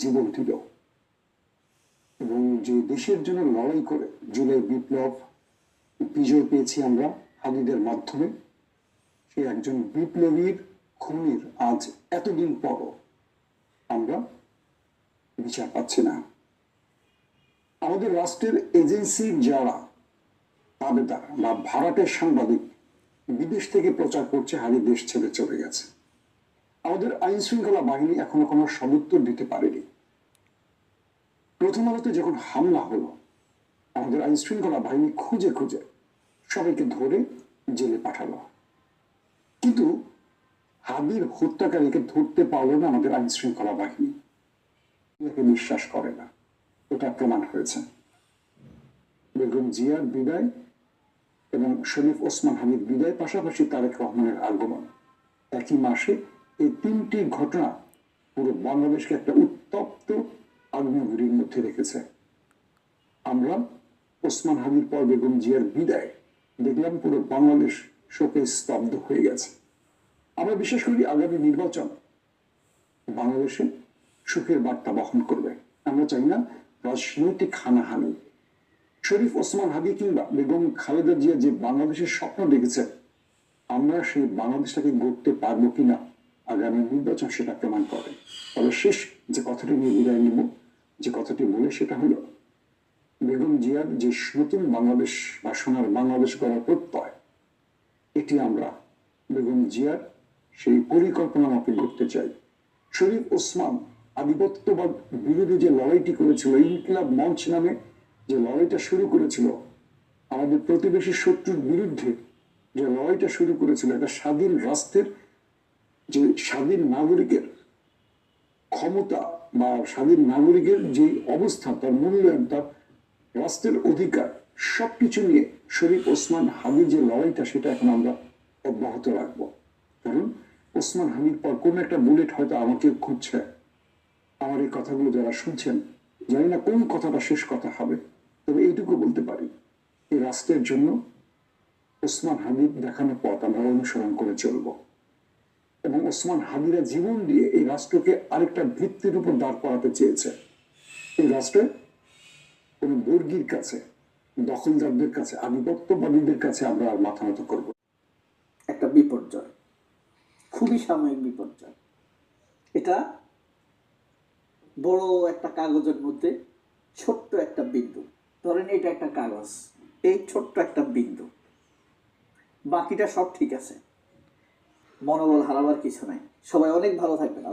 জীবন দিল এবং যে দেশের জন্য লড়াই করে জুলাই বিপ্লব বিজয় পেয়েছি আমরা হাদিদের মাধ্যমে, সে একজন বিপ্লবীর খুনির আজ এতদিন পরও আমরা বিচার পাচ্ছি না। আমাদের রাষ্ট্রের এজেন্সির যারা তাবেদার বা ভাড়াটের সাংবাদিক বিদেশ থেকে প্রচার করছে হাদি দেশ ছেড়ে চলে গেছে। আমাদের আইন শৃঙ্খলা বাহিনী এখনো কোনো সদুত্তর দিতে পারেনি। প্রথম আলোতে যখন হামলা হলো, আমাদের আইন শৃঙ্খলা বাহিনী খুঁজে খুঁজে সবাইকে ধরে জেলে পাঠালো, কিন্তু হাদির হত্যাকারীকে ধরতে পারলো না আমাদের আইন শৃঙ্খলা বাহিনী। একে বিশ্বাস করে না, এটা প্রমাণ হয়েছে। বেগম জিয়ার বিদায় এবং শরীফ ওসমান হাদির বিদায়, পাশাপাশি তারেক রহমানের আগমন, একই মাসে এই তিনটি ঘটনা পুরো বাংলাদেশকে একটা উত্তপ্ত আগ্নেয়গিরির মধ্যে রেখেছে। আমরা ওসমান হাদির পর বেগম জিয়ার বিদায় দেখলাম পুরো বাংলাদেশ শোকে স্তব্ধ হয়ে গেছে। আমরা বিশেষ করি আগামী নির্বাচন বাংলাদেশে সুখের বার্তা বহন করবে। আমরা চাই না রাজনৈতিক হানাহানি। শরীফ ওসমান হাদি কিংবা বেগম খালেদা জিয়া যে বাংলাদেশের স্বপ্ন দেখেছেন, আমরা সেই বাংলাদেশটাকে গড়তে পারবো কিনা আগামী নির্বাচন সেটা প্রমাণ করে। তবে শেষ যে কথাটি নিয়ে বিদায় নিব, যে কথাটি বলে সেটা হলো বেগম জিয়ার যে নতুন বাংলাদেশ বা সোনার বাংলাদেশ গড়ার প্রত্যয়, এটি আমরা বেগম জিয়ার সেই পরিকল্পনা মাফিক করতে চাই। শরীফ ওসমান আধিপত্যবাদ বিরোধী যে লড়াইটি করেছিল, ইনকিলাব মঞ্চ নামে যে লড়াইটা শুরু করেছিল, আমাদের প্রতিবেশী শত্রুর বিরুদ্ধে যে লড়াইটা শুরু করেছিল, এটা স্বাধীন রাষ্ট্রের যে স্বাধীন নাগরিকের ক্ষমতা বা স্বাধীন নাগরিকের যে অবস্থা, তার মূল্যায়ন, তার রাষ্ট্রের অধিকার, সবকিছু নিয়ে শরীফ ওসমান হাদির যে লড়াইটা, সেটা এখন আমরা অব্যাহত রাখবো। কারণ ওসমান হাদির পর কোন একটা বুলেট হয়তো আমাকে খুঁজছে। আমার এই কথাগুলো যারা শুনছেন, জানি না কোন কথাটা শেষ কথা হবে, তবে এইটুকু বলতে পারি, এই রাষ্ট্রের জন্য ওসমান হাদির দেখানো পথ আমরা অনুসরণ করে চলব এবং ওসমান হাদিরা জীবন দিয়ে এই রাষ্ট্রকে আরেকটা ভিত্তির উপর দাঁড় করাতে চেয়েছে। এই রাষ্ট্রে কোন বর্গীর কাছে, দখলদারদের কাছে, আধিপত্যবাদীদের কাছে আমরা আর মাথা নত করব। একটা বিপর্যয়, খুবই সাময়িক বিপর্যয়। এটা বড় একটা কাগজের মধ্যে ছোট্ট একটা বিন্দু। ধরেন এটা একটা কাগজ, এই ছোট্ট একটা বিন্দু, বাকিটা সব ঠিক আছে। মনোবল হারাবার কিছু নাই। সবাই অনেক ভালো থাকবেন।